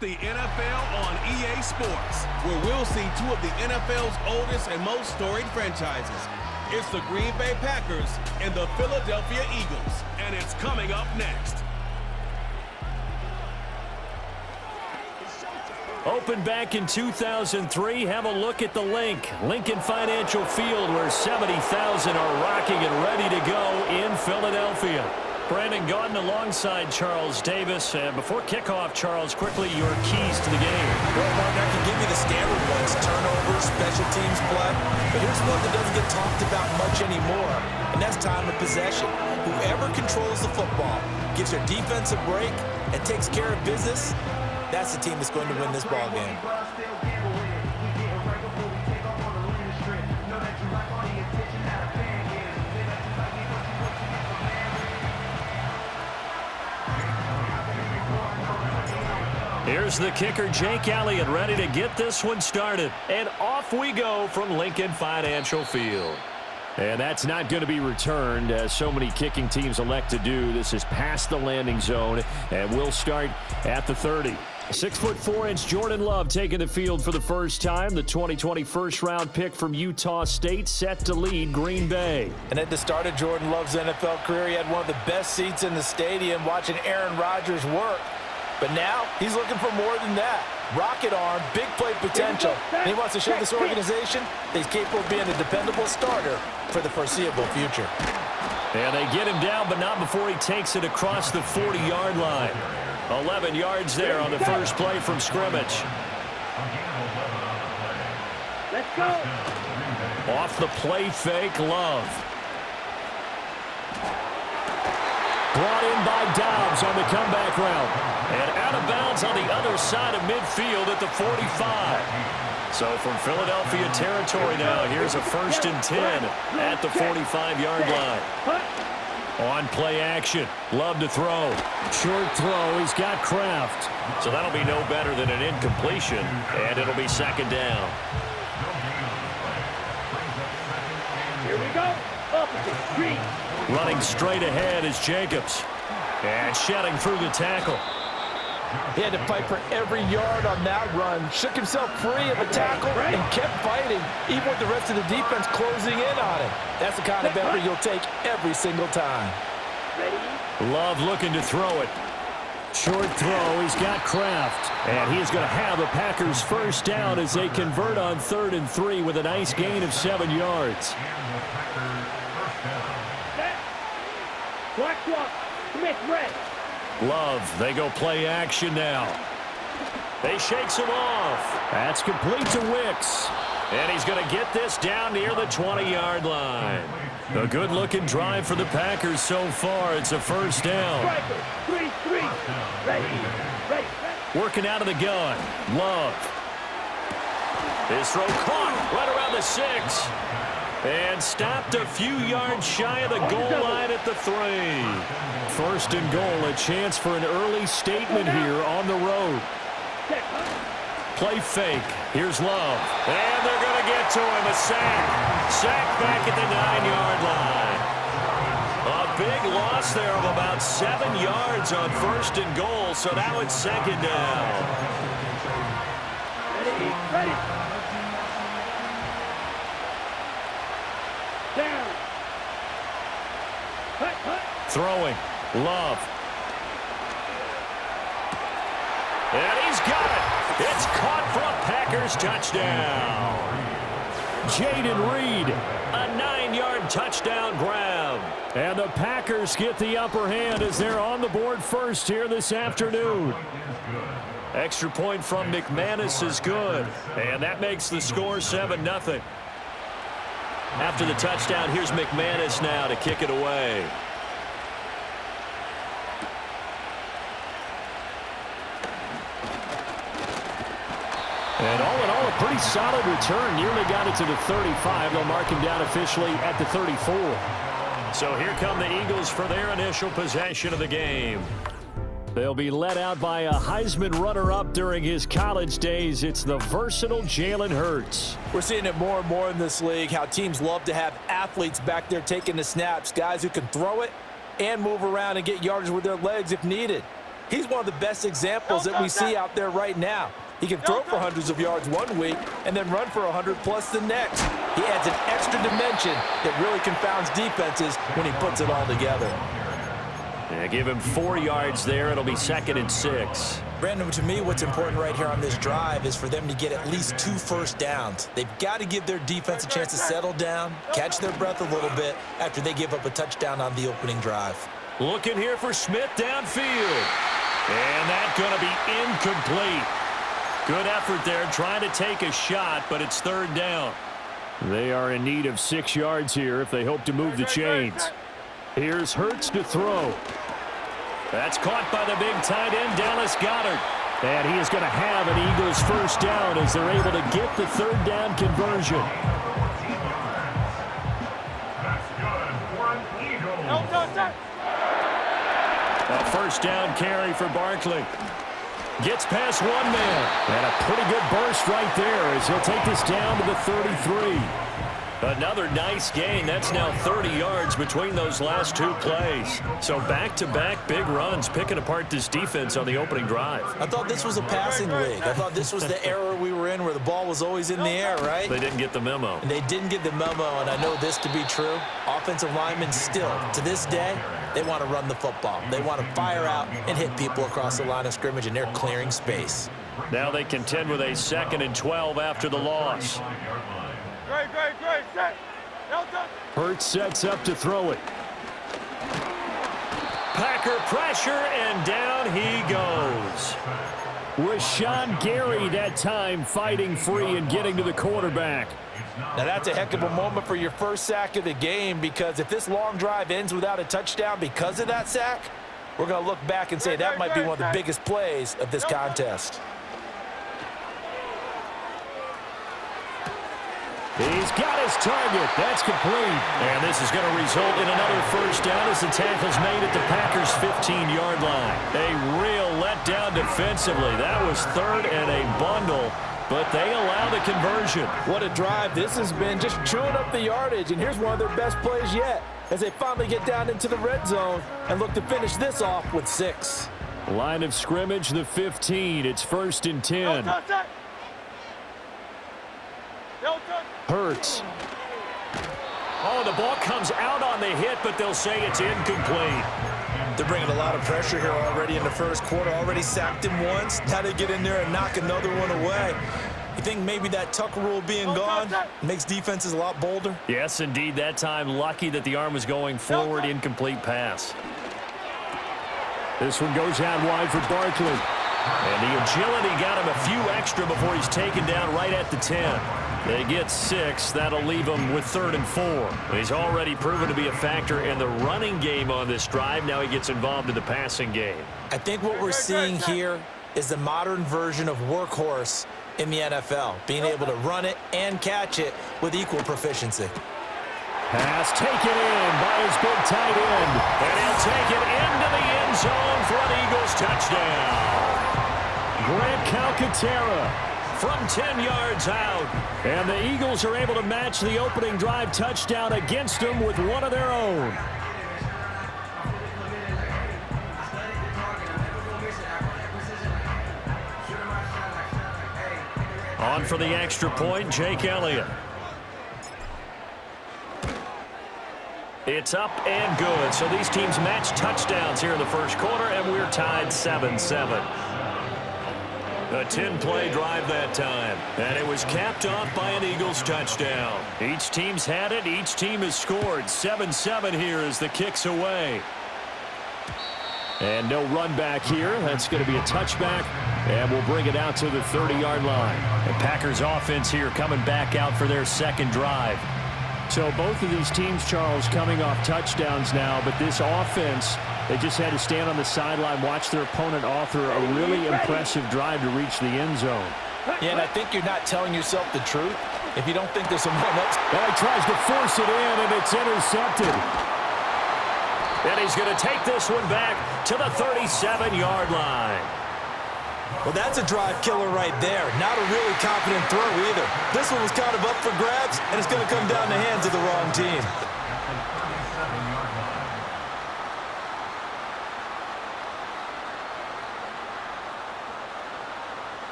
The NFL on EA Sports, where we'll see two of the NFL's oldest and most storied franchises. It's the Green Bay Packers and the Philadelphia Eagles, and it's coming up next. Opened back in 2003, have a look at the Lincoln Financial Field, where 70,000 are rocking and ready to go in Philadelphia. Brandon Gaudin alongside Charles Davis. And before kickoff, Charles, quickly your keys to the game. Well, Martin, I can give you the standard ones, turnovers, special teams play. But here's one that doesn't get talked about much anymore, and that's time of possession. Whoever controls the football, gives their defense a break, and takes care of business, that's the team that's going to win this ball game. Here's the kicker, Jake Elliott, ready to get this one started. And off we go from Lincoln Financial Field. And that's not going to be returned, as so many kicking teams elect to do. This is past the landing zone, and we'll start at the 30. 6'4" Jordan Love taking the field for the first time. The 2020 first-round pick from Utah State, set to lead Green Bay. And at the start of Jordan Love's NFL career, he had one of the best seats in the stadium watching Aaron Rodgers work. But now he's looking for more than that. Rocket arm, big play potential. And he wants to show this organization that he's capable of being a dependable starter for the foreseeable future. And they get him down, but not before he takes it across the 40-yard line. 11 yards there on the first play from scrimmage. Let's go. Off the play fake, Love. Brought in by Dobbs on the comeback route. And out of bounds on the other side of midfield at the 45. So from Philadelphia territory now, here's a 1st and 10 at the 45-yard line. On play action, Love to throw. Short throw, he's got Kraft. So that'll be no better than an incompletion, and it'll be 2nd down. Here we go. Opposite street. Running straight ahead is Jacobs. And shedding through the tackle. He had to fight for every yard on that run. Shook himself free of a tackle and kept fighting, even with the rest of the defense closing in on him. That's the kind of effort you'll take every single time. Love looking to throw it. Short throw, he's got Kraft. And he's going to have the Packers first down as they convert on 3rd and 3 with a nice gain of 7 yards. Black swap. Smith red. Love, they go play action now. They shakes him off. That's complete to Wicks. And he's going to get this down near the 20-yard line. A good-looking drive for the Packers so far. It's a first down. Striker, 3-3. Ready. Working out of the gun. Love. His throw caught right around the 6. And stopped a few yards shy of the goal line at the 3. 1st and goal, a chance for an early statement here on the road. Play fake. Here's Love. And they're going to get to him. A sack. Sack back at the 9-yard line. A big loss there of about 7 yards on 1st and goal, so now it's 2nd down. Ready. Down. Hut. Throwing. Love. And he's got it. It's caught for a Packers touchdown. Jaden Reed, a 9-yard touchdown grab. And the Packers get the upper hand as they're on the board first here this afternoon. Extra point from McManus is good. And that makes the score 7-0. After the touchdown, here's McManus now to kick it away. And all in all, a pretty solid return. Nearly got it to the 35. They'll mark him down officially at the 34. So here come the Eagles for their initial possession of the game. They'll be led out by a Heisman runner-up during his college days. It's the versatile Jalen Hurts. We're seeing it more and more in this league, how teams love to have athletes back there taking the snaps, guys who can throw it and move around and get yardage with their legs if needed. He's one of the best examples that we see out there right now. He can throw for hundreds of yards one week and then run for 100+ the next. He adds an extra dimension that really confounds defenses when he puts it all together. Yeah, give him 4 yards there. It'll be 2nd and 6. Brandon, to me, what's important right here on this drive is for them to get at least 2 first downs. They've got to give their defense a chance to settle down, catch their breath a little bit after they give up a touchdown on the opening drive. Looking here for Smith downfield. And that's going to be incomplete. Good effort there, trying to take a shot, but it's 3rd down. They are in need of 6 yards here if they hope to move the chains. Here's Hurts to throw. That's caught by the big tight end, Dallas Goedert. And he is going to have an Eagles first down as they're able to get the 3rd down conversion. A first down carry for Barkley. Gets past 1 man. And a pretty good burst right there as he'll take this down to the 33. Another nice gain. That's now 30 yards between those last 2 plays. So back-to-back big runs picking apart this defense on the opening drive. I thought this was a passing league. I thought this was the era we were in where the ball was always in the air, right? They didn't get the memo. And they didn't get the memo, and I know this to be true. Offensive linemen still, to this day, they want to run the football. They want to fire out and hit people across the line of scrimmage, and they're clearing space. Now they contend with a 2nd and 12 after the loss. Great, set. Hurts sets up to throw it. Packer pressure, and down he goes. Rashawn Gary that time fighting free and getting to the quarterback. Now that's a heck of a moment for your first sack of the game, because if this long drive ends without a touchdown because of that sack, we're going to look back and say that might be one of the biggest plays of this contest. He's got his target. That's complete. And this is going to result in another first down as the tackle's made at the Packers' 15-yard line. A real letdown defensively. That was 3rd and a bundle, but they allow the conversion. What a drive this has been, just chewing up the yardage. And here's one of their best plays yet as they finally get down into the red zone and look to finish this off with 6. Line of scrimmage, the 15. It's 1st and 10. Hurts. Oh, the ball comes out on the hit, but they'll say it's incomplete. They're bringing a lot of pressure here already in the first quarter. Already sacked him once. Now they get in there and knock another one away. You think maybe that Tucker rule being gone makes defenses a lot bolder? Yes, indeed. That time, lucky that the arm was going forward. Incomplete pass. This one goes out wide for Barkley. And the agility got him a few extra before he's taken down right at the 10. They get 6. That'll leave him with 3rd and 4. He's already proven to be a factor in the running game on this drive. Now he gets involved in the passing game. I think what we're seeing here is the modern version of workhorse in the NFL, being able to run it and catch it with equal proficiency. Pass taken in by his big tight end. And he'll take it into the end zone for an Eagles touchdown. Grant Calcaterra from 10 yards out. And the Eagles are able to match the opening drive touchdown against them with one of their own. On for the extra point, Jake Elliott. It's up and good. So these teams match touchdowns here in the first quarter, and we're tied 7-7. A 10-play drive that time, and it was capped off by an Eagles touchdown. Each team's had it. Each team has scored. 7-7 here as the kick's away. And no run back here. That's going to be a touchback, and we'll bring it out to the 30-yard line. The Packers offense here coming back out for their second drive. So both of these teams, Charles, coming off touchdowns now, but this offense, they just had to stand on the sideline, watch their opponent author a really impressive drive to reach the end zone. Yeah, and I think you're not telling yourself the truth if you don't think there's a run-up. Well, he tries to force it in, and it's intercepted. And he's going to take this one back to the 37-yard line. Well, that's a drive killer right there. Not a really confident throw either. This one was kind of up for grabs, and it's going to come down the hands of the wrong team.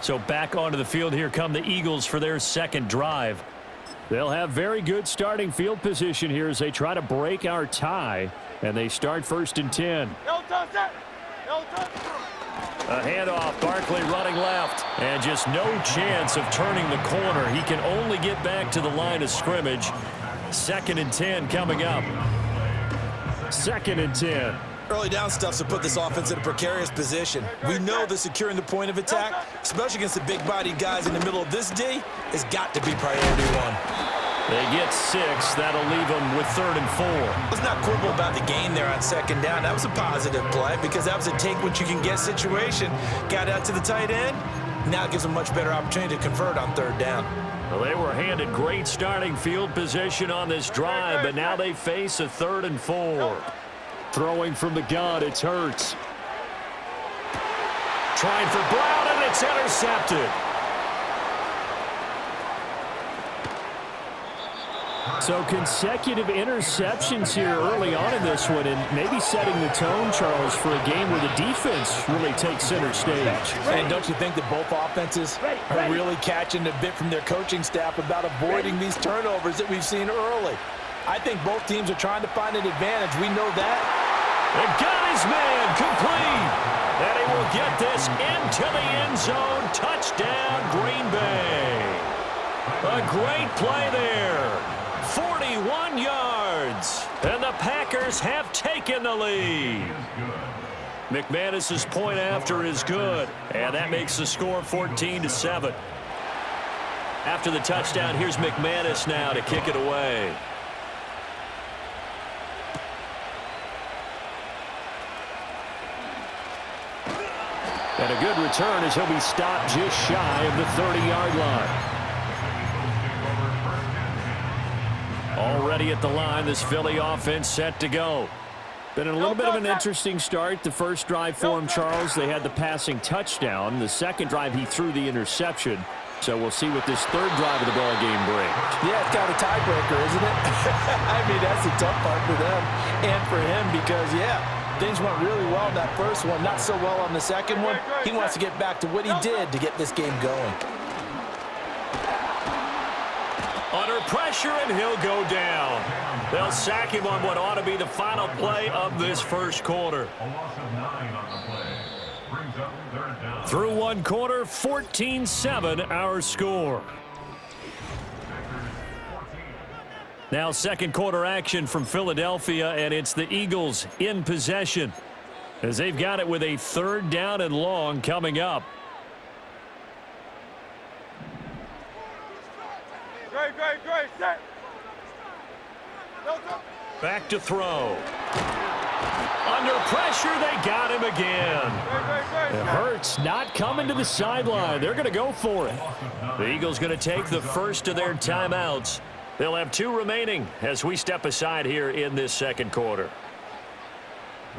So back onto the field here come the Eagles for their second drive. They'll have very good starting field position here as they try to break our tie. And they start 1st and 10. A handoff, Barkley running left. And just no chance of turning the corner. He can only get back to the line of scrimmage. 2nd and 10 coming up. 2nd and 10. Early down stuff to put this offense in a precarious position. We know that securing the point of attack, especially against the big-bodied guys in the middle of this D, has got to be priority one. They get 6. That'll leave them with 3rd and 4. Let's not quibble about the gain there on 2nd down. That was a positive play because that was a take-what-you-can-get situation. Got out to the tight end. Now it gives them much better opportunity to convert on 3rd down. Well, they were handed great starting field position on this drive, but now they face a 3rd and 4. Throwing from the gun, it's Hurts. Trying for Brown, and it's intercepted. So consecutive interceptions here early on in this one, and maybe setting the tone, Charles, for a game where the defense really takes center stage. And don't you think that both offenses are really catching a bit from their coaching staff about avoiding these turnovers that we've seen early? I think both teams are trying to find an advantage. We know that. And got his man complete. And he will get this into the end zone. Touchdown, Green Bay. A great play there. 41 yards. And the Packers have taken the lead. McManus's point after is good. And that makes the score 14-7. After the touchdown, here's McManus now to kick it away. And a good return as he'll be stopped just shy of the 30-yard line. Already at the line, this Philly offense set to go. Been a little bit of an interesting start. The first drive for him, Charles, they had the passing touchdown. The second drive, he threw the interception. So we'll see what this third drive of the ball game brings. Yeah, it's kind of a tiebreaker, isn't it? I mean, that's the tough part for them and for him because, yeah, things went really well in that first one, not so well on the second one. He wants to get back to what he did to get this game going. Under pressure, and he'll go down. They'll sack him on what ought to be the final play of this first quarter. Through one quarter, 14-7 our score. Now second quarter action from Philadelphia, and it's the Eagles in possession as they've got it with a 3rd down and long coming up. Great, set. Back to throw. Under pressure, they got him again. It hurts not coming to the sideline. They're going to go for it. The Eagles going to take the first of their timeouts. They'll have 2 remaining as we step aside here in this second quarter.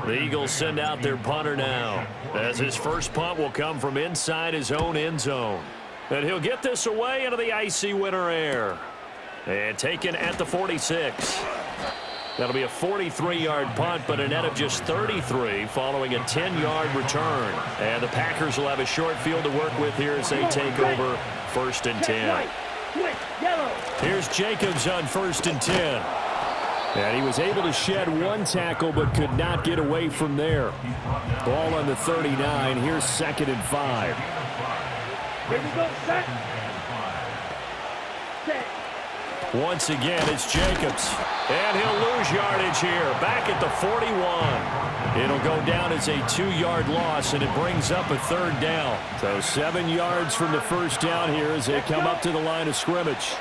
The Eagles send out their punter now, as his first punt will come from inside his own end zone. And he'll get this away into the icy winter air. And taken at the 46. That'll be a 43-yard punt, but a net of just 33 following a 10-yard return. And the Packers will have a short field to work with here as they take over 1st and 10. Here's Jacobs on 1st and 10. And he was able to shed 1 tackle but could not get away from there. Ball on the 39. Here's 2nd and 5. Here we go, set. Once again, it's Jacobs. And he'll lose yardage here. Back at the 41. It'll go down as a 2-yard loss, and it brings up a 3rd down. So 7 yards from the first down here as they come up to the line of scrimmage.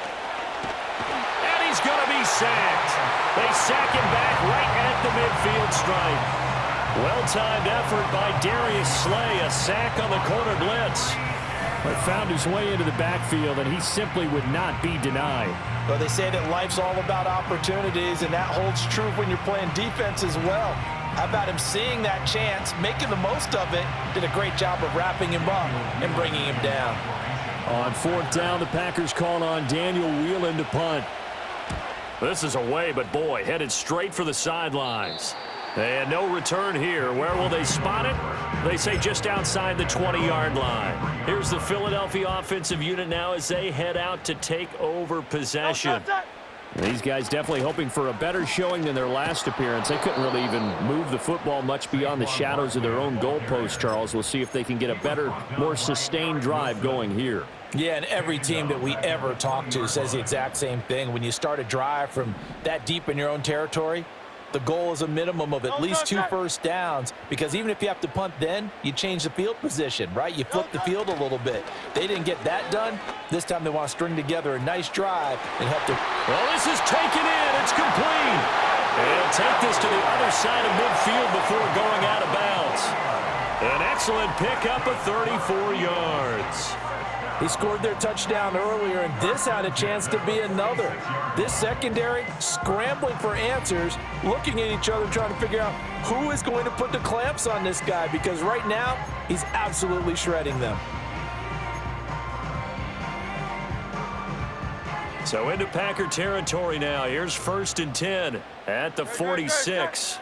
And he's going to be sacked. They sack him back right at the midfield stripe. Well-timed effort by Darius Slay. A sack on the corner blitz. But found his way into the backfield, and he simply would not be denied. Well, they say that life's all about opportunities, and that holds true when you're playing defense as well. How about him seeing that chance, making the most of it, did a great job of wrapping him up and bringing him down. On 4th down, the Packers call on Daniel Whelan to punt. This is away, but boy, headed straight for the sidelines. And no return here. Where will they spot it? They say just outside the 20-yard line. Here's the Philadelphia offensive unit now as they head out to take over possession. These guys definitely hoping for a better showing than their last appearance. They couldn't really even move the football much beyond the shadows of their own goalpost, Charles. We'll see if they can get a better, more sustained drive going here. Yeah, and every team that we ever talk to says the exact same thing. When you start a drive from that deep in your own territory, the goal is a minimum of at least 2 first downs, because even if you have to punt then, you change the field position, right? You flip the field a little bit. They didn't get that done. This time they want to string together a nice drive and help them. Well, this is taken in. It's complete. They'll take this to the other side of midfield before going out of bounds. An excellent pickup of 34 yards. He scored their touchdown earlier, and this had a chance to be another. This secondary scrambling for answers, looking at each other, trying to figure out who is going to put the clamps on this guy, because right now he's absolutely shredding them. So into Packer territory now. Here's 1st and 10 at the 46.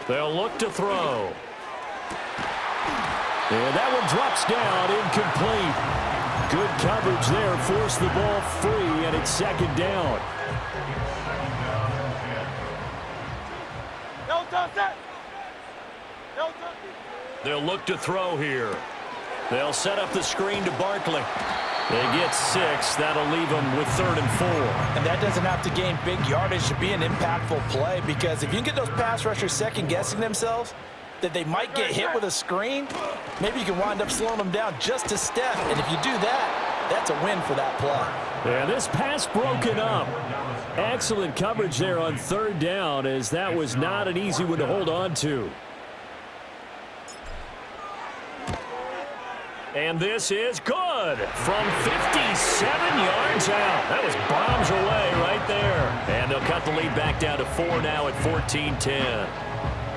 They'll look to throw. And that one drops down, incomplete. Good coverage there, forced the ball free, and it's 2nd down. They'll look to throw here. They'll set up the screen to Barkley. They get 6. That'll leave them with 3rd and 4. And that doesn't have to gain big yardage to be an impactful play, because if you can get those pass rushers second-guessing themselves, that they might get hit with a screen, maybe you can wind up slowing them down just a step. And if you do that, that's a win for that play. And this pass broken up. Excellent coverage there on 3rd down, as that was not an easy one to hold on to. And this is good from 57 yards out. That was bombs away right there. And they'll cut the lead back down to 4 now at 14-10.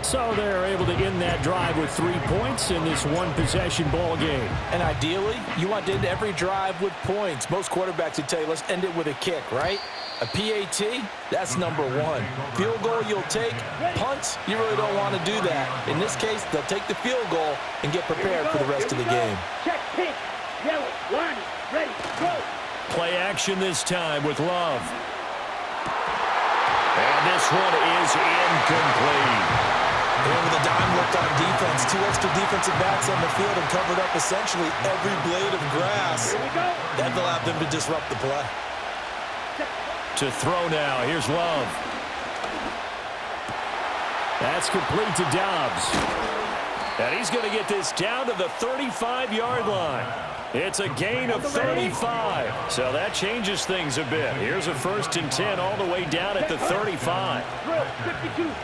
So they're able to end that drive with 3 points in this one-possession ball game. And ideally, you want to end every drive with points. Most quarterbacks would tell you, let's end it with a kick, right? A PAT, that's number 1. Field goal, you'll take. Punts, you really don't want to do that. In this case, they'll take the field goal and get prepared for the rest of the game. Check, pink, yellow, line, ready, go. Play action this time with Love. And this one is incomplete. And with a dime looked on defense, 2 extra defensive backs on the field and covered up essentially every blade of grass. Here we go. That allowed them to disrupt the play. To throw now. Here's Love. That's complete to Dobbs. And he's going to get this down to the 35-yard line. It's a gain of 35. So that changes things a bit. Here's a 1st and 10 all the way down at the 35.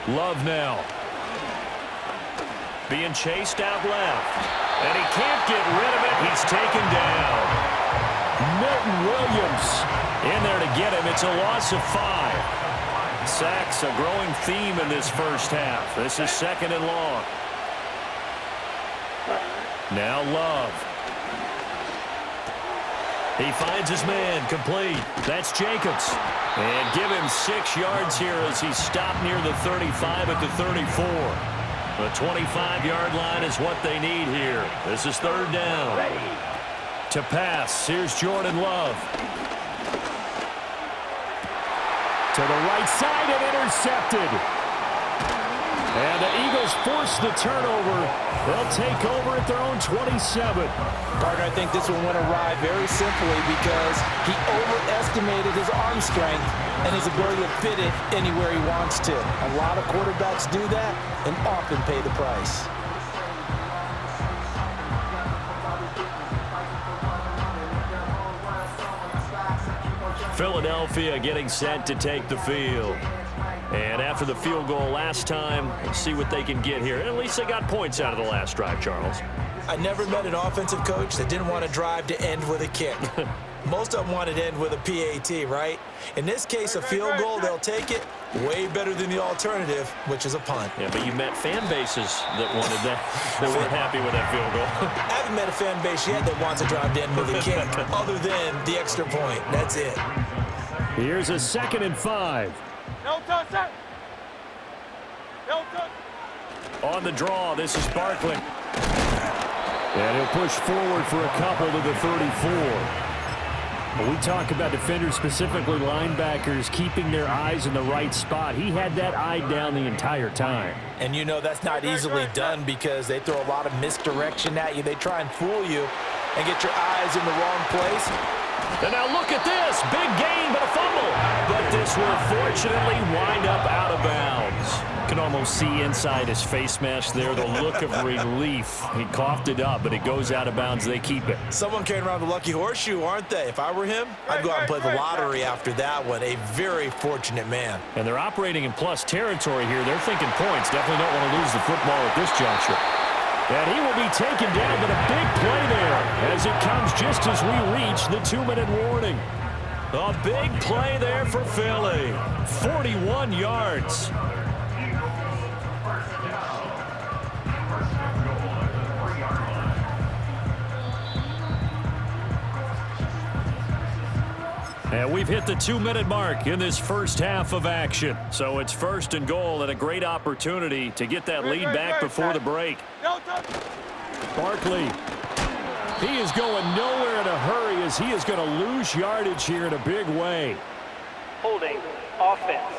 Love now. Being chased out left. And he can't get rid of it. He's taken down. Milton Williams In there to get him. It's a loss of 5. Sacks, a growing theme in this first half. This is 2nd and long. Now Love. He finds his man, complete. That's Jacobs. And give him 6 yards here as he's stopped near the 35 at the 34. The 25-yard line is what they need here. This is 3rd down. To pass, here's Jordan Love. to the right side and intercepted. And the Eagles force the turnover. They'll take over at their own 27. Gardner, I think this one went awry very simply because he overestimated his arm strength and his ability to fit it anywhere he wants to. A lot of quarterbacks do that and often pay the price. Philadelphia getting set to take the field. And after the field goal last time, we'll see what they can get here. At least they got points out of the last drive, Charles. I never met an offensive coach that didn't want a drive to end with a kick. Most of them wanted to end with a PAT, right? In this case, a field goal, they'll take it. Way better than the alternative, which is a punt. Yeah, but you met fan bases that wanted that, that weren't happy with that field goal. I haven't met a fan base yet that wants a drive to end with a kick, other than the extra point. That's it. Here's a 2nd and 5. No touch, sir. No touch. On the draw, this is Barkley. And he'll push forward for a couple to the 34. When we talk about defenders, specifically linebackers, keeping their eyes in the right spot, he had that eye down the entire time. And you know that's not easily done because they throw a lot of misdirection at you. They try and fool you and get your eyes in the wrong place. And now look at this. Big gain, but a fumble. But this will fortunately wind up out of bounds. You can almost see inside his face mask there the look of relief. He coughed it up, but it goes out of bounds. They keep it. Someone carrying around the lucky horseshoe, aren't they? If I were him, I'd go out and play the lottery after that one. A very fortunate man. And they're operating in plus territory here. They're thinking points. Definitely don't want to lose the football at this juncture. And he will be taken down, but a big play there as it comes just as we reach the 2-minute warning. A big play there for Philly. 41 yards. And we've hit the 2-minute mark in this first half of action. So it's 1st and goal and a great opportunity to get that lead back before the break. Barkley. He is going nowhere in a hurry as he is going to lose yardage here in a big way. Holding offense.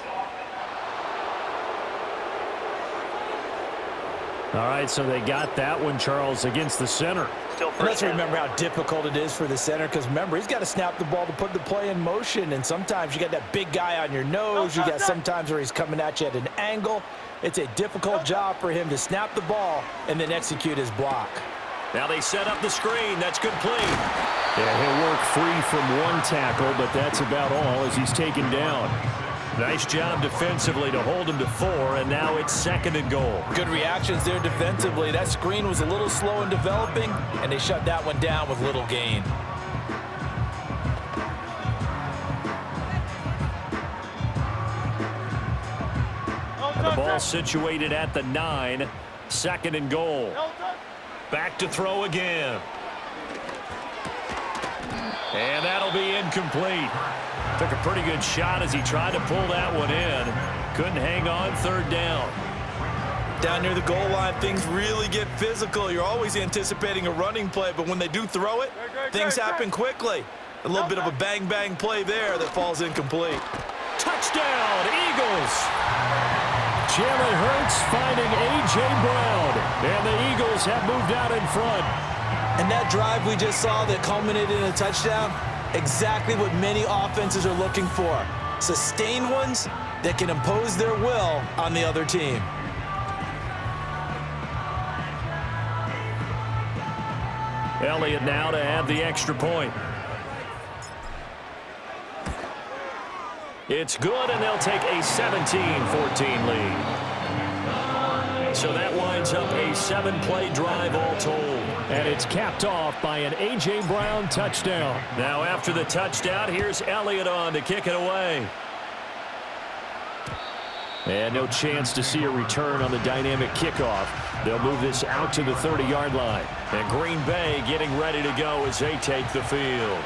All right, so they got that one, Charles, against the center. Let's remember how difficult it is for the center because, remember, he's got to snap the ball to put the play in motion, and sometimes you got that big guy on your nose. You got sometimes where he's coming at you at an angle. It's a difficult job for him to snap the ball and then execute his block. Now they set up the screen. That's good play. Yeah, he'll work free from one tackle, but that's about all as he's taken down. Nice job defensively to hold him to 4, and now it's 2nd and goal. Good reactions there defensively. That screen was a little slow in developing, and they shut that one down with little gain. The ball situated at the 9, 2nd and goal. Back to throw again. And that'll be incomplete. Took a pretty good shot as he tried to pull that one in. Couldn't hang on 3rd down. Down near the goal line, things really get physical. You're always anticipating a running play, but when they do throw it, things happen quickly. A little bit of a bang-bang play there that falls incomplete. Touchdown, Eagles! Jalen Hurts finding A.J. Brown, and the Eagles have moved out in front. And that drive we just saw that culminated in a touchdown, exactly what many offenses are looking for. Sustained ones that can impose their will on the other team. Elliott now to add the extra point. It's good, and they'll take a 17-14 lead. So that winds up a 7-play drive all told. And it's capped off by an A.J. Brown touchdown. Now after the touchdown, here's Elliott on to kick it away. And no chance to see a return on the dynamic kickoff. They'll move this out to the 30-yard line. And Green Bay getting ready to go as they take the field.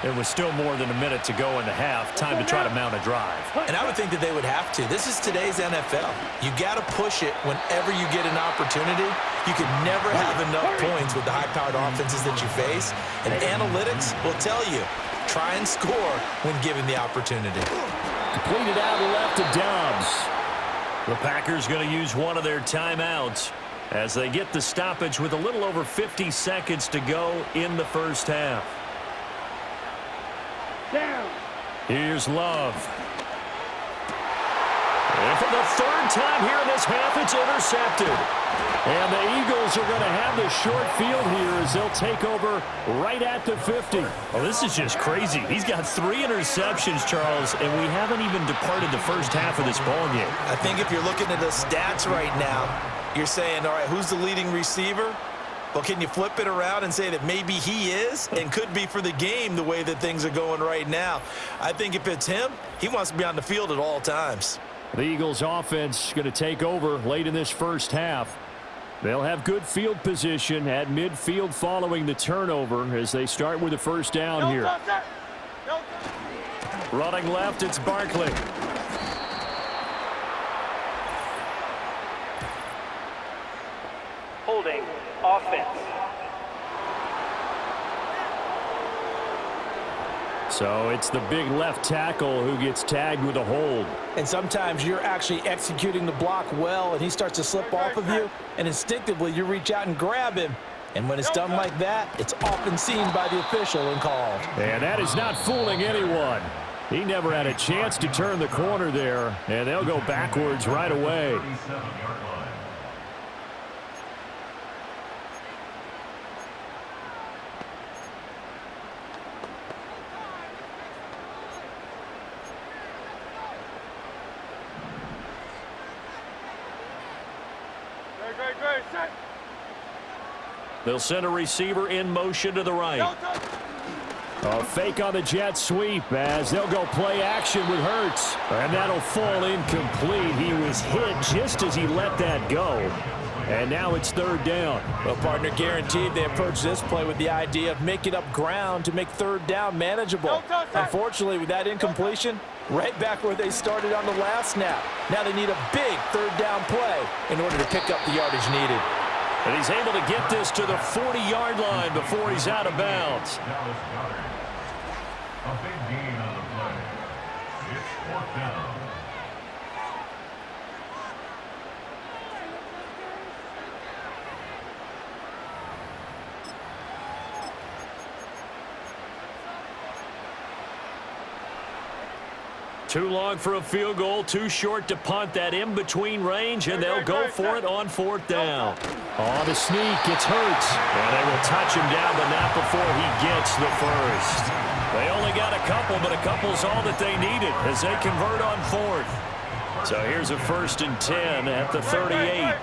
There was still more than a minute to go in the half. Time to try to mount a drive. And I would think that they would have to. This is today's NFL. You got to push it whenever you get an opportunity. You can never have enough points with the high-powered offenses that you face. And analytics will tell you, try and score when given the opportunity. Completed out left to Dobbs. The Packers going to use one of their timeouts as they get the stoppage with a little over 50 seconds to go in the first half. Down. Here's Love. And for the 3rd time here in this half, it's intercepted. And the Eagles are going to have the short field here as they'll take over right at the 50. Oh, this is just crazy. He's got 3 interceptions, Charles, and we haven't even departed the first half of this ball game. I think if you're looking at the stats right now, you're saying, all right, who's the leading receiver? Well, can you flip it around and say that maybe he is and could be for the game the way that things are going right now? I think if it's him, he wants to be on the field at all times. The Eagles offense going to take over late in this first half. They'll have good field position at midfield following the turnover as they start with the first down here. Running left, it's Barkley. Holding offense. So it's the big left tackle who gets tagged with a hold. And sometimes you're actually executing the block well, and he starts to slip off of you, and instinctively you reach out and grab him. And when it's done like that, it's often seen by the official and called. And that is not fooling anyone. He never had a chance to turn the corner there, and they'll go backwards right away. They'll send a receiver in motion to the right. A fake on the jet sweep as they'll go play action with Hurts. And that'll fall incomplete. He was hit just as he let that go. And now it's third down. Well, partner, guaranteed they approach this play with the idea of making up ground to make third down manageable. Unfortunately, with that incompletion, right back where they started on the last snap. Now they need a big third down play in order to pick up the yardage needed. And he's able to get this to the 40-yard line before he's out of bounds. A big gain on the play. It's fourth down. Too long for a field goal, too short to punt. That in-between range, and they'll go for it on fourth down. On the sneak, it's Hurts. And they will touch him down, but not before he gets the first. They only got a couple, but a couple's all that they needed as they convert on fourth. So here's a 1st and 10 at the 38.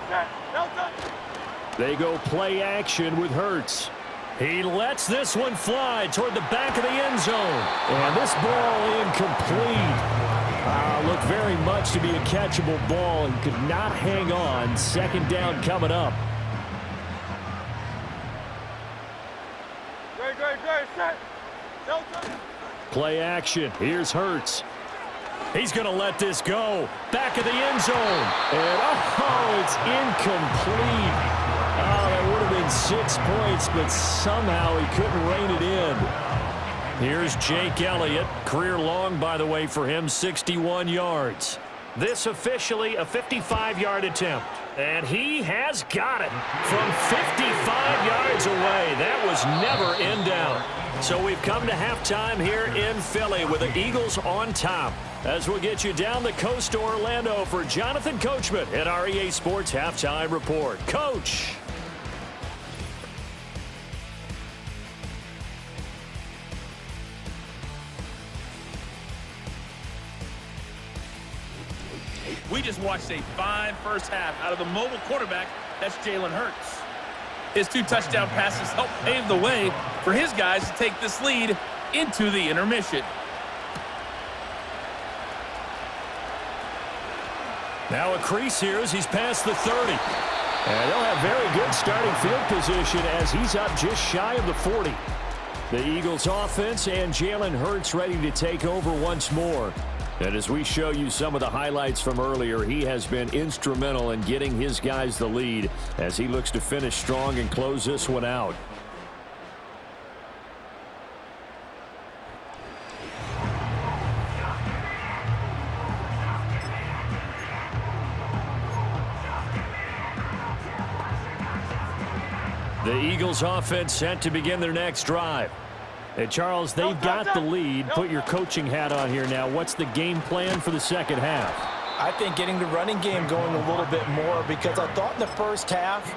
They go play action with Hurts. He lets this one fly toward the back of the end zone. And this ball incomplete. Looked very much to be a catchable ball and could not hang on. 2nd down coming up. Play action. Here's Hurts. He's going to let this go. Back of the end zone. And it's incomplete. That would have been 6 points, but somehow he couldn't rein it in. Here's Jake Elliott. Career long, by the way, for him, 61 yards. This officially a 55-yard attempt. And he has got it from 55 yards away. That was never in doubt. So we've come to halftime here in Philly with the Eagles on top. As we'll get you down the coast to Orlando for Jonathan Coachman at our EA Sports Halftime Report. Coach. We just watched a fine first half out of the mobile quarterback. That's Jalen Hurts. His 2 touchdown passes helped pave the way for his guys to take this lead into the intermission. Now a crease here as he's past the 30. And they'll have very good starting field position as he's up just shy of the 40. The Eagles offense and Jalen Hurts ready to take over once more. And as we show you some of the highlights from earlier, he has been instrumental in getting his guys the lead as he looks to finish strong and close this one out. The Eagles offense set to begin their next drive. Hey, Charles, they've got the lead. Put your coaching hat on here now. What's the game plan for the second half? I think getting the running game going a little bit more because I thought in the first half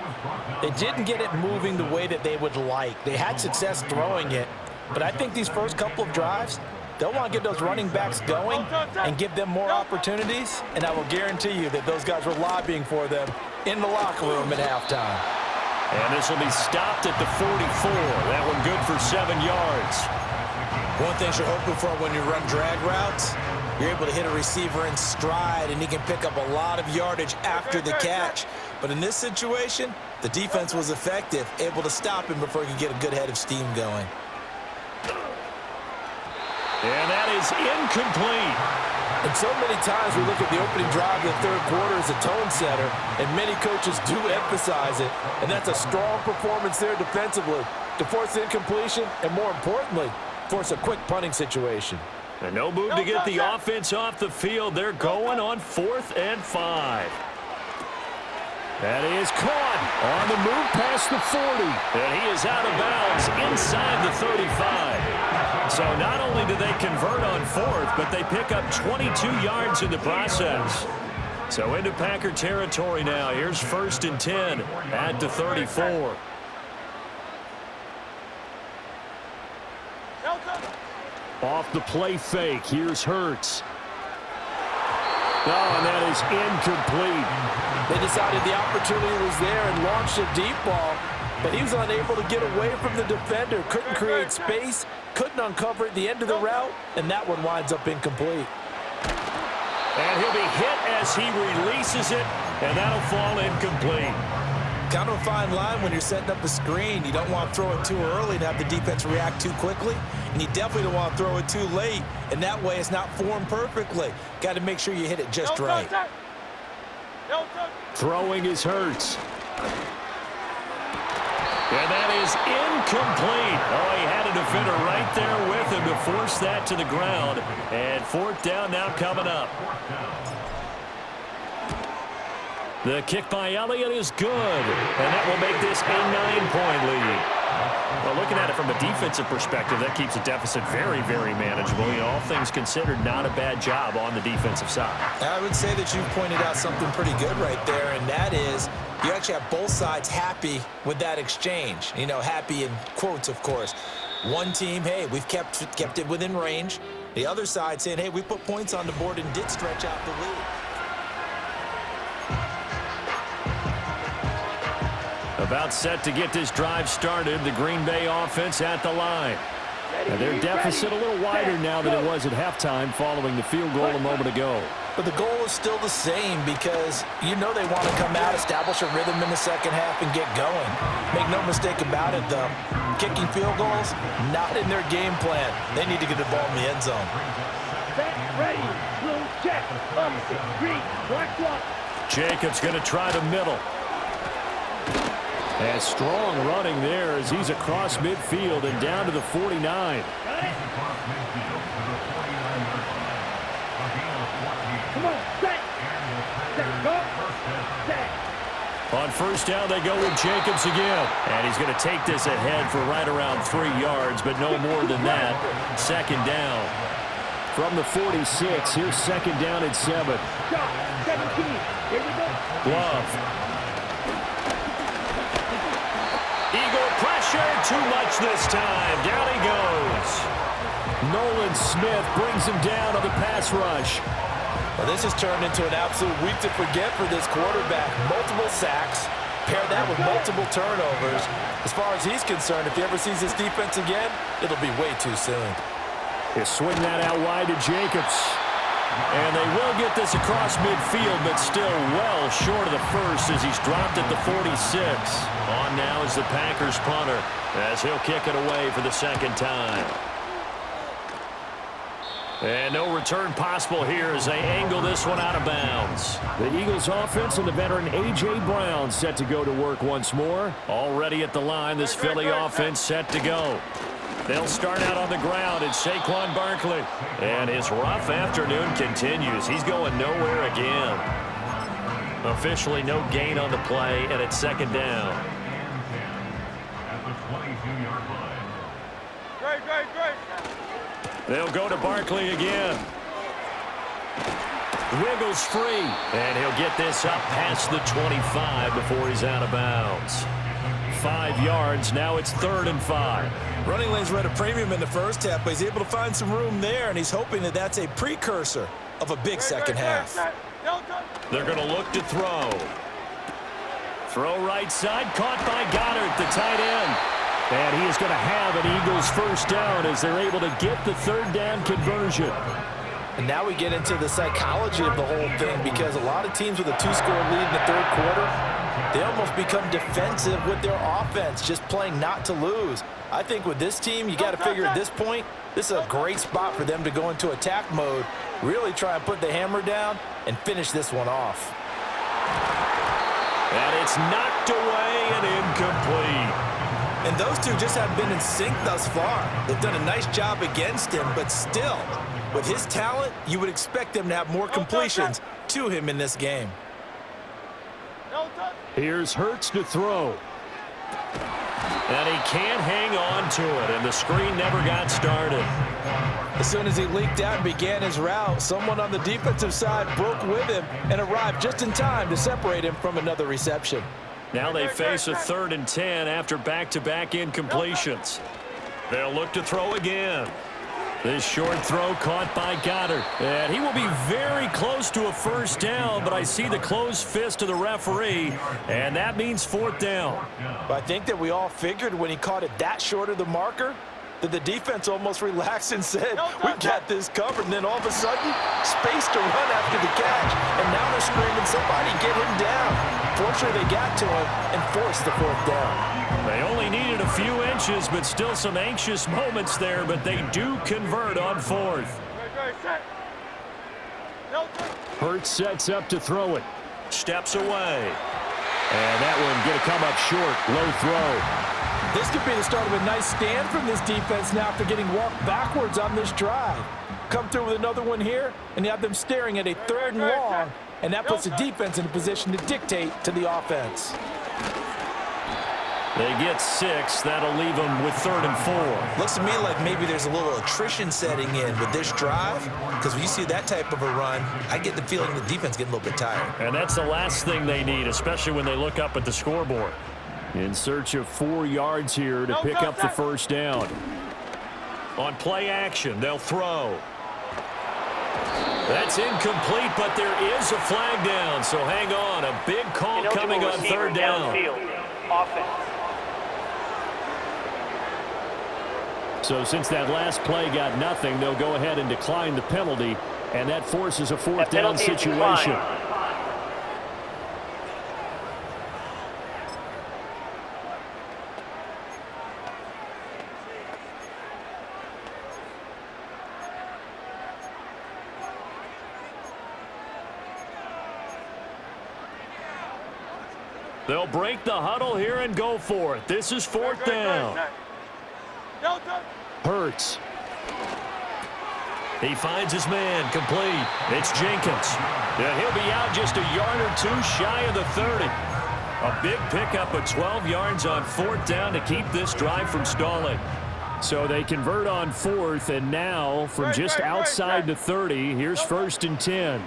they didn't get it moving the way that they would like. They had success throwing it, but I think these first couple of drives, they'll want to get those running backs going and give them more opportunities, and I will guarantee you that those guys were lobbying for them in the locker room at halftime. And this will be stopped at the 44. That one good for 7 yards. One thing you're hoping for when you run drag routes, you're able to hit a receiver in stride, and he can pick up a lot of yardage after the catch. But in this situation, the defense was effective, able to stop him before he could get a good head of steam going. And that is incomplete. And so many times we look at the opening drive of the third quarter as a tone setter, and many coaches do emphasize it. And that's a strong performance there defensively to force incompletion, and more importantly, force a quick punting situation. And no move to get the offense off the field. They're going on 4th and 5. That is caught on the move past the 40. And he is out of bounds inside the 35. So not only do they convert on 4th, but they pick up 22 yards in the process. So into Packer territory now. Here's 1st and 10 at the 34. Off the play fake, here's Hurts. Oh, and that is incomplete. They decided the opportunity was there and launched a deep ball, but he was unable to get away from the defender, couldn't create space, couldn't uncover at the end of the route, and that one winds up incomplete. And he'll be hit as he releases it, and that'll fall incomplete. Kind of a fine line when you're setting up a screen. You don't want to throw it too early and have the defense react too quickly, and you definitely don't want to throw it too late, and that way it's not formed perfectly. Got to make sure you hit it just right. Throwing is Hurts. And that is incomplete. Oh, he had a defender right there with him to force that to the ground. And 4th down now coming up. The kick by Elliott is good. And that will make this a 9-point lead. Well, looking at it from a defensive perspective, that keeps the deficit very, very manageable. You know, all things considered, not a bad job on the defensive side. I would say that you've pointed out something pretty good right there, and that is you actually have both sides happy with that exchange. You know, happy in quotes, of course. One team, hey, we've kept it within range. The other side saying, hey, we put points on the board and did stretch out the lead. About set to get this drive started, the Green Bay offense at the line. And their deficit a little wider now than it was at halftime following the field goal a moment ago. But the goal is still the same because you know they want to come out, establish a rhythm in the second half, and get going. Make no mistake about it, though. Kicking field goals, not in their game plan. They need to get the ball in the end zone. Set, ready, blue, check, opposite, green, black, one. Jacobs going to try the middle. And strong running there as he's across midfield and down to the 49. Come on, set, go, set. On 1st down, they go with Jacobs again. And he's going to take this ahead for right around 3 yards, but no more than that. 2nd down. From the 46, here's 2nd down and 7. 17, here we go. Love. Eagle pressure, too much this time. Down he goes. Nolan Smith brings him down on the pass rush. Well, this has turned into an absolute week to forget for this quarterback. Multiple sacks, pair that with multiple turnovers. As far as he's concerned, if he ever sees this defense again, it'll be way too soon. He'll swing that out wide to Jacobs. And they will get this across midfield, but still well short of the first as he's dropped at the 46. On now is the Packers punter as he'll kick it away for the 2nd time. And no return possible here as they angle this one out of bounds. The Eagles offense and the veteran A.J. Brown set to go to work once more. Already at the line, this Philly offense set to go. They'll start out on the ground. It's Saquon Barkley. And his rough afternoon continues. He's going nowhere again. Officially no gain on the play, and it's 2nd down. At the 22-yard line. They'll go to Barkley again. Wiggles free. And he'll get this up past the 25 before he's out of bounds. 5 yards. Now it's 3rd and 5. Running lanes were at a premium in the first half, but he's able to find some room there, and he's hoping that that's a precursor of a big second half. They're going to look to throw. Throw right side, caught by Goddard, the tight end. And he is going to have an Eagles 1st down as they're able to get the 3rd down conversion. And now we get into the psychology of the whole thing because a lot of teams with a 2-score lead in the 3rd quarter, they almost become defensive with their offense, just playing not to lose. I think with this team, you got to figure at this point, this is a great spot for them to go into attack mode, really try and put the hammer down and finish this one off. And it's knocked away and incomplete. And those two just haven't been in sync thus far. They've done a nice job against him, but still, with his talent, you would expect them to have more completions to him in this game. Here's Hurts to throw. And he can't hang on to it, and the screen never got started. As soon as he leaked out and began his route, someone on the defensive side broke with him and arrived just in time to separate him from another reception. Now they face a 3rd and 10 after back-to-back incompletions. They'll look to throw again. This short throw caught by Goddard. And he will be very close to a first down, but I see the closed fist of the referee, and that means 4th down. But I think that we all figured when he caught it that short of the marker that the defense almost relaxed and said, we got this covered. And then all of a sudden, space to run after the catch. And now they're screaming, somebody get him down. Fortunately, they got to him and forced the 4th down. They only needed a few inches, but still some anxious moments there, but they do convert on 4th. Hurts sets up to throw it. Steps away. And that one going to come up short. Low throw. This could be the start of a nice stand from this defense now after getting walked backwards on this drive. Come through with another one here, and you have them staring at a 3rd and long, and that puts the defense in a position to dictate to the offense. They get 6. That'll leave them with 3rd and 4. Looks to me like maybe there's a little attrition setting in with this drive, because when you see that type of a run, I get the feeling the defense getting a little bit tired. And that's the last thing they need, especially when they look up at the scoreboard. In search of 4 yards here to pick up the first down. On play action, they'll throw. That's incomplete, but there is a flag down, so hang on. A big call coming on 3rd down. So since that last play got nothing, they'll go ahead and decline the penalty, and that forces a 4th down situation. They'll break the huddle here and go for it. This is 4th down. Hurts. He finds his man complete. It's Jenkins. Yeah, he'll be out just a yard or 2 shy of the 30. A big pickup of 12 yards on 4th down to keep this drive from stalling. So they convert on 4th, and now from just outside the 30, here's 1st and 10.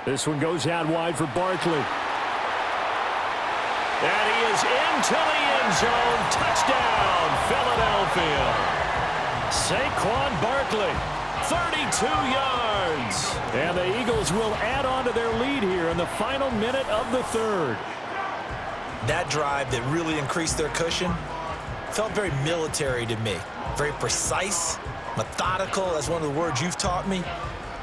This one goes out wide for Barkley. And he is into the end zone. Touchdown, Philadelphia. Saquon Barkley, 32 yards. And the Eagles will add on to their lead here in the final minute of the 3rd. That drive that really increased their cushion felt very military to me. Very precise, methodical. That's one of the words you've taught me.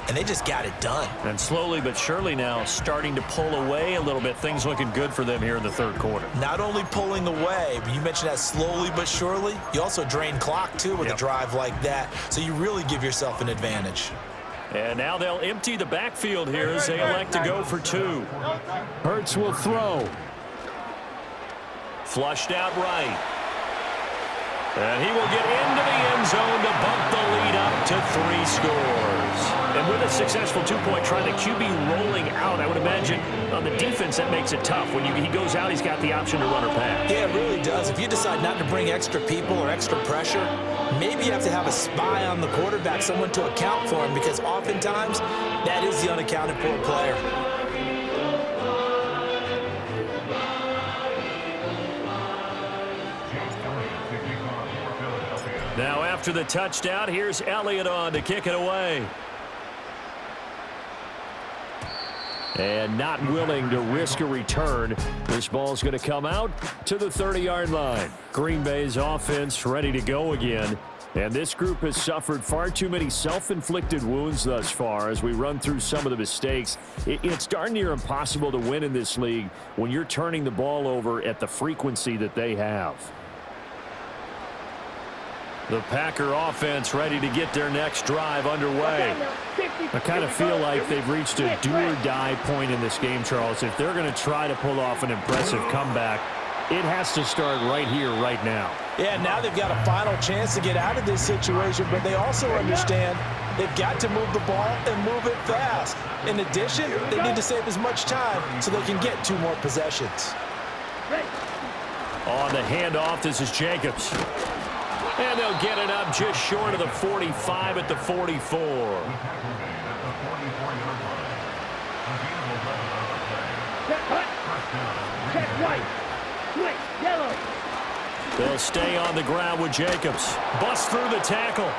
And they just got it done. And slowly but surely now starting to pull away a little bit. Things looking good for them here in the 3rd quarter. Not only pulling away, but you mentioned that slowly but surely. You also drain clock, too, with a drive like that. So you really give yourself an advantage. And now they'll empty the backfield here as they elect to go for 2. Hurts will throw. Flushed out right. And he will get into the end zone to bump the lead up to 3 scores. And with a successful 2-point try, the QB rolling out, I would imagine on the defense that makes it tough. When he goes out, he's got the option to run or pass. Yeah, it really does. If you decide not to bring extra people or extra pressure, maybe you have to have a spy on the quarterback, someone to account for him, because oftentimes that is the unaccounted for player. Now after the touchdown, here's Elliott on to kick it away. And not willing to risk a return. This ball's going to come out to the 30-yard line. Green Bay's offense ready to go again. And this group has suffered far too many self-inflicted wounds thus far as we run through some of the mistakes. It's darn near impossible to win in this league when you're turning the ball over at the frequency that they have. The Packer offense ready to get their next drive underway. I kind of feel like they've reached a do-or-die point in this game, Charles. If they're going to try to pull off an impressive comeback, it has to start right here, right now. Yeah, now they've got a final chance to get out of this situation, but they also understand they've got to move the ball and move it fast. In addition, they need to save as much time so they can get 2 more possessions. On the handoff, this is Jacobs. And they'll get it up just short of the 45 at the 44. Check hut. Check white. Switch yellow. They'll stay on the ground with Jacobs. Bust through the tackle.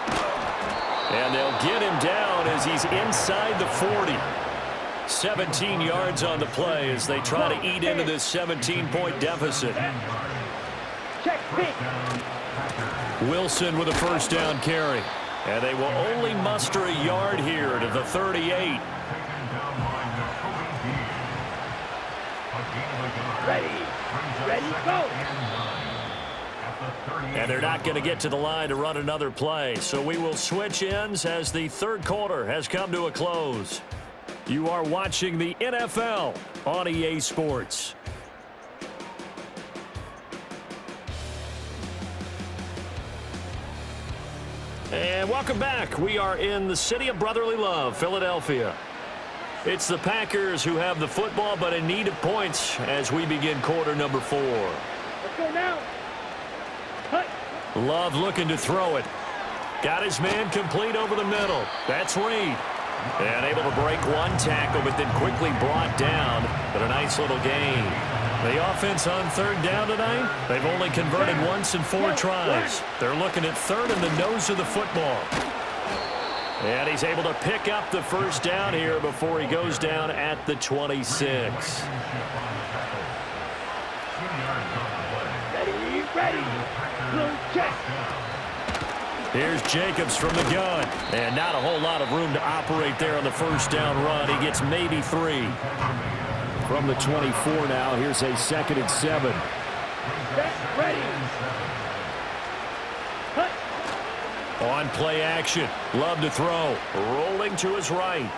And they'll get him down as he's inside the 40. 17 yards on the play as they try to eat into this 17-point deficit. Check pink. Wilson with a first down carry. And they will only muster a yard here to the 38. Ready, go. And they're not going to get to the line to run another play. So we will switch ends as the third quarter has come to a close. You are watching the NFL on EA Sports. And welcome back. We are in the city of brotherly love, Philadelphia. It's the Packers who have the football, but in need of points as we begin quarter number 4. Let's go now. Cut. Love looking to throw it. Got his man complete over the middle. That's Reed. And able to break one tackle, but then quickly brought down. But a nice little gain. The offense on third down tonight, they've only converted once in 4 tries. They're looking at third in the nose of the football. And he's able to pick up the first down here before he goes down at the 26. Ready. Blue check. Here's Jacobs from the gun. And not a whole lot of room to operate there on the first down run. He gets maybe 3. From the 24 now, here's a 2nd and 7. Ready. Cut. On play action. Love to throw. Rolling to his right.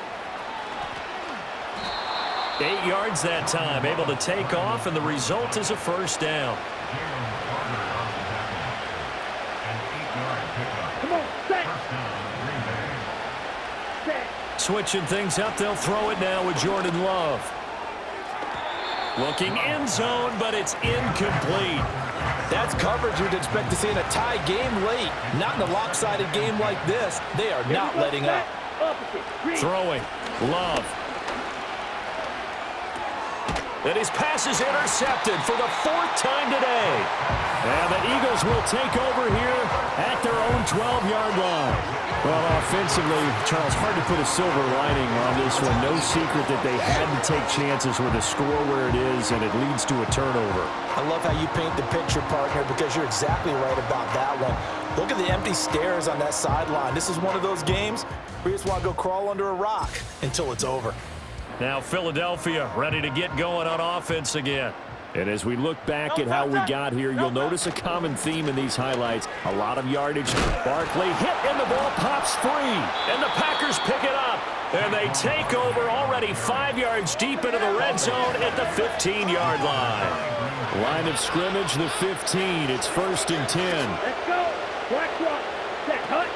8 yards that time. Able to take off, and the result is a first down. Come on, set. Switching things up, they'll throw it now with Jordan Love. Looking end zone, but it's incomplete. That's coverage you'd expect to see in a tie game late. Not in a lopsided game like this. They are not letting up. Throwing. Love. And his pass is intercepted for the 4th time today. And the Eagles will take over here at their own 12-yard line. Well, offensively, Charles, hard to put a silver lining on this one. No secret that they had to take chances with a score where it is, and it leads to a turnover. I love how you paint the picture, partner, because you're exactly right about that one. Look at the empty stairs on that sideline. This is one of those games where you just want to go crawl under a rock until it's over. Now Philadelphia ready to get going on offense again. And as we look back at how we got here, you'll notice a common theme in these highlights. A lot of yardage. Barkley hit and the ball pops free. And the Packers pick it up. And they take over already 5 yards deep into the red zone at the 15-yard line. Line of scrimmage, the 15. It's 1st and 10. Let's go. Black one. Set hut.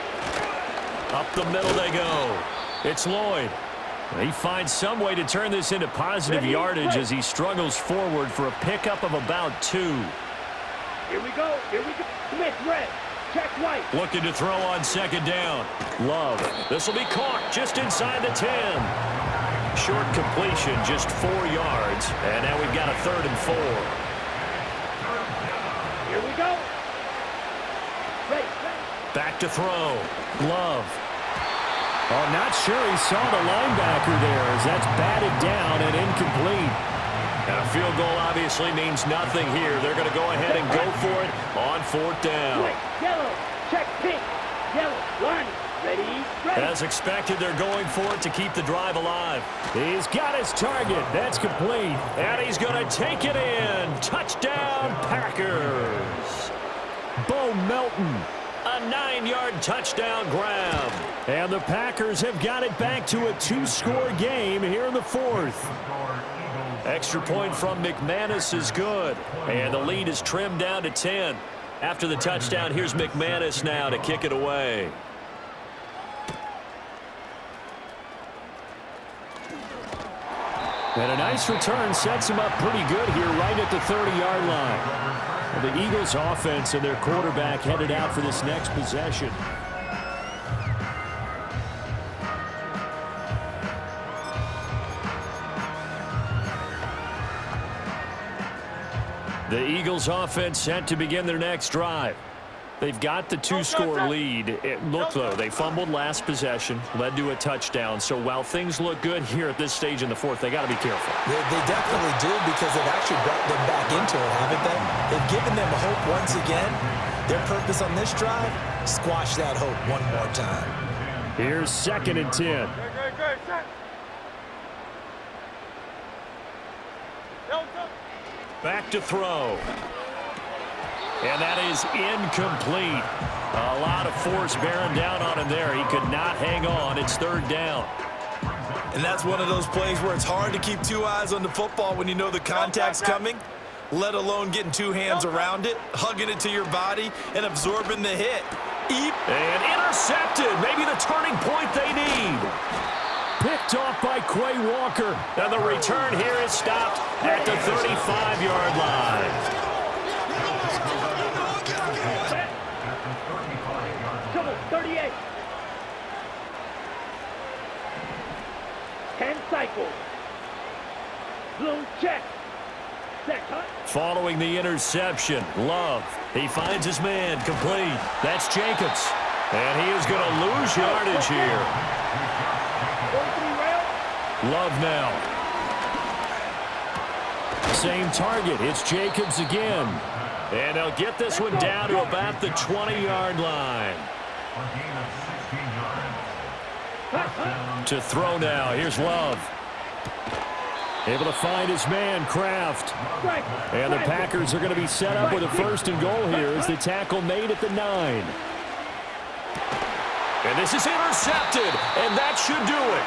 Up the middle they go. It's Lloyd. He finds some way to turn this into positive yardage as he struggles forward for a pickup of about 2. Here we go. Smith red. Check white. Looking to throw on 2nd down. Love. This will be caught just inside the 10. Short completion, just 4 yards. And now we've got a 3rd and 4. Here we go. Ready. Back to throw. Love. Oh, not sure he saw the linebacker there as that's batted down and incomplete. And a field goal obviously means nothing here. They're going to go ahead and go for it on 4th down. White, yellow, check pink, yellow, line, ready. As expected, they're going for it to keep the drive alive. He's got his target. That's complete. And he's going to take it in. Touchdown, Packers. Bo Melton. A 9-yard touchdown grab. And the Packers have got it back to a 2-score game here in the fourth. Extra point from McManus is good. And the lead is trimmed down to 10. After the touchdown, here's McManus now to kick it away. And a nice return sets him up pretty good here right at the 30-yard line. The Eagles offense and their quarterback headed out for this next possession. The Eagles offense set to begin their next drive. They've got the 2-score lead. Look, though, they fumbled last possession, led to a touchdown. So while things look good here at this stage in the fourth, they got to be careful. They definitely do, because they've actually brought them back into it, haven't they? They've given them hope once again. Their purpose on this drive, squash that hope one more time. Here's 2nd and 10. Back to throw. And that is incomplete. A lot of force bearing down on him there. He could not hang on. It's 3rd down. And that's one of those plays where it's hard to keep 2 eyes on the football when you know the contact's coming, let alone getting 2 hands around it, hugging it to your body, and absorbing the hit. And intercepted. Maybe the turning point they need. Picked off by Quay Walker. And the return here is stopped at the 35-yard line. Come on, 38. 10 cycles. Blue check. Set cut. Following the interception, Love. He finds his man complete. That's Jacobs. And he is going to lose yardage here. Love now. Same target. It's Jacobs again. And they'll get this one down to about the 20-yard line. To throw now. Here's Love. Able to find his man, Kraft. And the Packers are going to be set up with a 1st and goal here as the tackle made at the 9. And this is intercepted, and that should do it.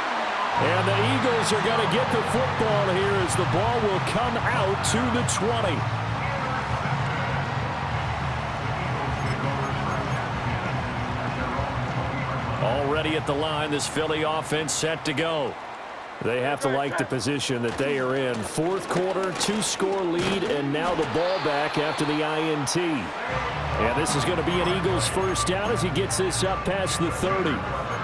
And the Eagles are going to get the football here as the ball will come out to the 20. Already at the line, this Philly offense set to go. They have to like the position that they are in. 4th quarter, 2-score lead, and now the ball back after the INT. And this is going to be an Eagles 1st down as he gets this up past the 30.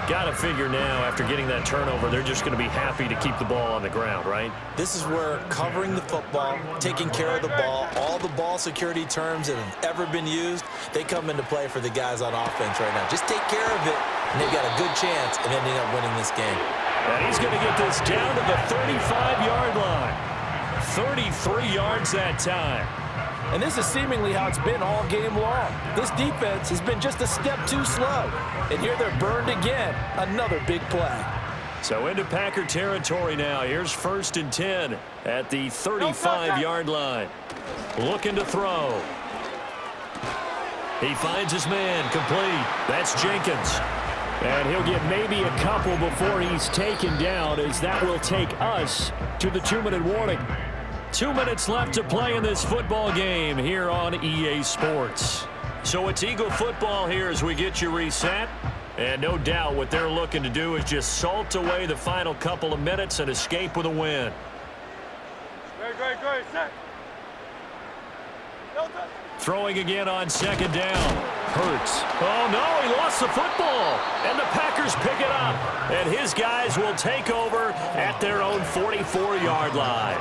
Got to figure now, after getting that turnover, they're just going to be happy to keep the ball on the ground, right? This is where covering the football, taking care of the ball, all the ball security terms that have ever been used, they come into play for the guys on offense right now. Just take care of it, and they've got a good chance of ending up winning this game. And he's going to get this down to the 35-yard line. 33 yards that time. And this is seemingly how it's been all game long. This defense has been just a step too slow. And here they're burned again. Another big play. So into Packer territory now. Here's 1st and 10 at the 35-yard line. Looking to throw. He finds his man complete. That's Jenkins. And he'll get maybe a couple before he's taken down, as that will take us to the 2-minute warning. 2 minutes left to play in this football game here on EA Sports. So it's Eagle football here as we get you reset. And no doubt what they're looking to do is just salt away the final couple of minutes and escape with a win. Great, set. Throwing again on 2nd down. Hurts. Oh, no, he lost the football. And the Packers pick it up. And his guys will take over at their own 44-yard line.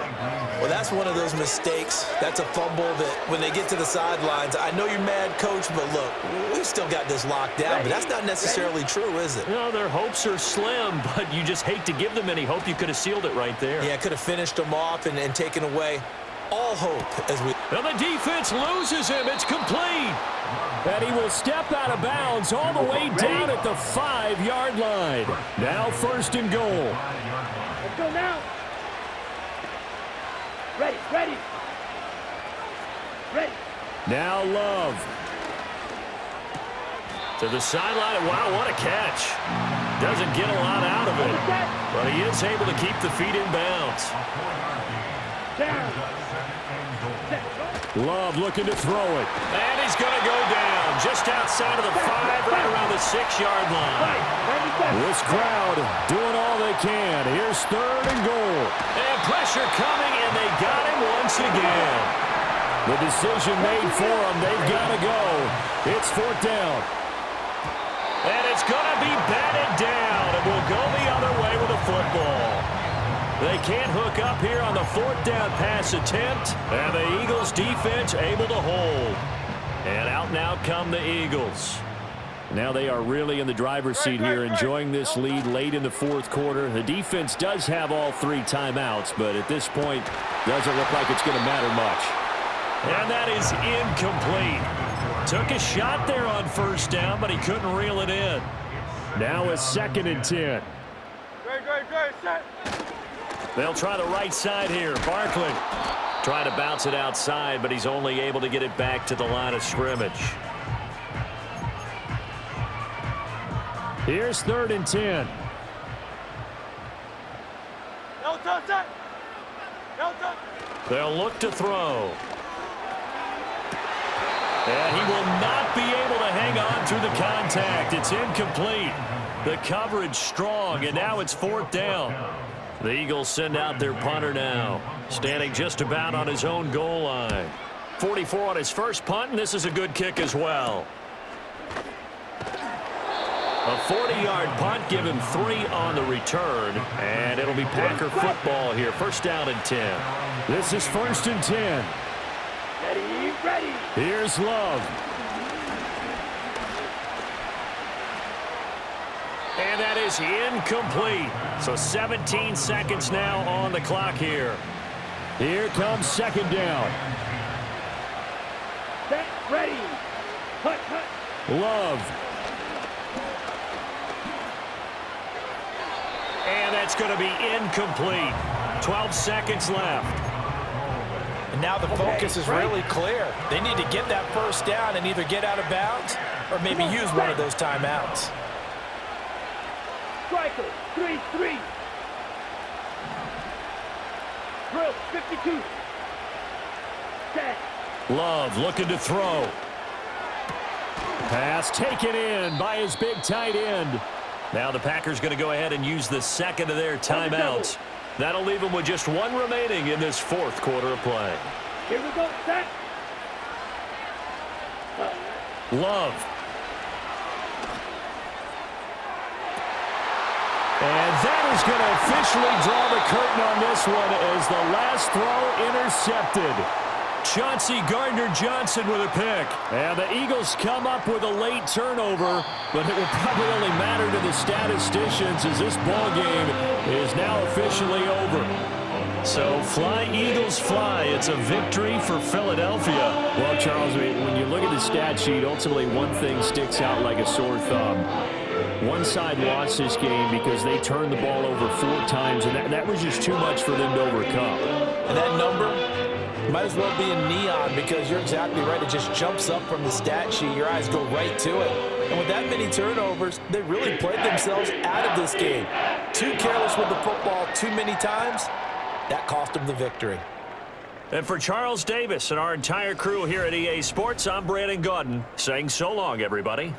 Well, that's one of those mistakes. That's a fumble that when they get to the sidelines, I know you're mad, Coach, but look, we've still got this locked down. But that's not necessarily true, is it? No, their hopes are slim, but you just hate to give them any hope. You could have sealed it right there. Yeah, could have finished them off and taken away all hope as we... And the defense loses him. It's complete. And he will step out of bounds all the way down at the 5-yard line. Now 1st and goal. Let's go now. Ready. Now Love. To the sideline. Wow, what a catch. Doesn't get a lot out of it, but he is able to keep the feet in bounds. Love looking to throw it. And he's going to go down just outside of the 5, right around the 6-yard line. This crowd doing all they can. Here's 3rd and goal. And pressure coming, and they got him once again. The decision made for them. They've got to go. It's 4th down. And it's going to be batted down, and we'll go the other way with the football. They can't hook up here on the 4th down pass attempt, and the Eagles defense able to hold. And out now come the Eagles. Now they are really in the driver's seat here, enjoying this lead late in the 4th quarter. The defense does have all 3 timeouts, but at this point, doesn't look like it's going to matter much. And that is incomplete. Took a shot there on 1st down, but he couldn't reel it in. Now a 2nd and 10. They'll try the right side here. Barkley trying to bounce it outside, but he's only able to get it back to the line of scrimmage. Here's 3rd and 10. They'll look to throw. And he will not be able to hang on through the contact. It's incomplete. The coverage strong, and now it's 4th down. The Eagles send out their punter now, standing just about on his own goal line. 44 on his first punt, and this is a good kick as well. A 40-yard punt, give him 3 on the return, and it'll be Packer football here. 1st down and 10. This is 1st and 10. Ready. Here's Love. And that is incomplete. So 17 seconds now on the clock here. Here comes 2nd down. Set, ready. Hut. Love. And that's going to be incomplete. 12 seconds left. And now the focus is really clear. They need to get that 1st down and either get out of bounds or maybe use one of those timeouts. Striker, 3-3. Drill, 52. Set. Love looking to throw. Pass taken in by his big tight end. Now the Packers going to go ahead and use the 2nd of their timeouts. That'll leave them with just 1 remaining in this 4th quarter of play. Here we go, set. Love. And that is going to officially draw the curtain on this one as the last throw intercepted. Chauncey Gardner-Johnson with a pick. And the Eagles come up with a late turnover, but it will probably only matter to the statisticians as this ball game is now officially over. So fly, Eagles, fly. It's a victory for Philadelphia. Well, Charles, when you look at the stat sheet, ultimately one thing sticks out like a sore thumb. One side lost this game because they turned the ball over 4 times, and that was just too much for them to overcome. And that number might as well be in neon because you're exactly right. It just jumps up from the stat sheet. Your eyes go right to it. And with that many turnovers, they really played themselves out of this game. Too careless with the football too many times. That cost them the victory. And for Charles Davis and our entire crew here at EA Sports, I'm Brandon Gaudin saying so long, everybody.